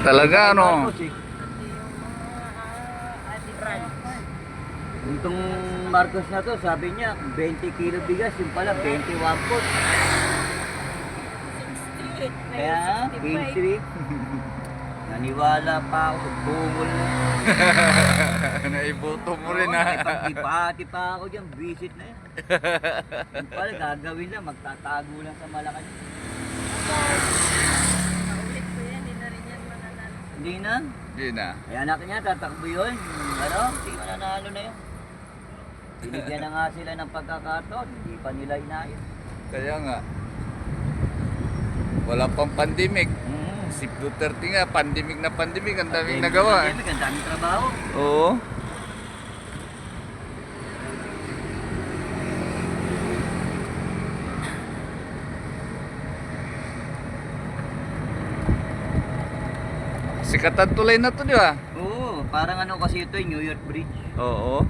Talaga ano. Itong Marcos na to, sabi niya 20 kilo bigas, yung pala 21 po. Kaya 15. Naniwala pa ako sa bungol na. Naiboto mo rin ha. Ipati pa ako dyan, visit na yan. Yung pala gagawin lang, magtatago lang sa Malacanang. Maulit ko yan, hindi na rin yan mananalo. Hindi na. Hindi na. Ay anak niya, tatakbo yun. Ano, hindi mananalo na yun. Binigyan na nga sila ng pagkakataon, hindi pa nila inayos. Kaya nga. Wala pang pandemic. Si Duterte nga, pandemic na pandemic. Ang daming nagawa. Ang daming trabaho. Oo. Sikatan tulay na to, di ba? Oo, parang ano kasi ito, New York Bridge. Oo.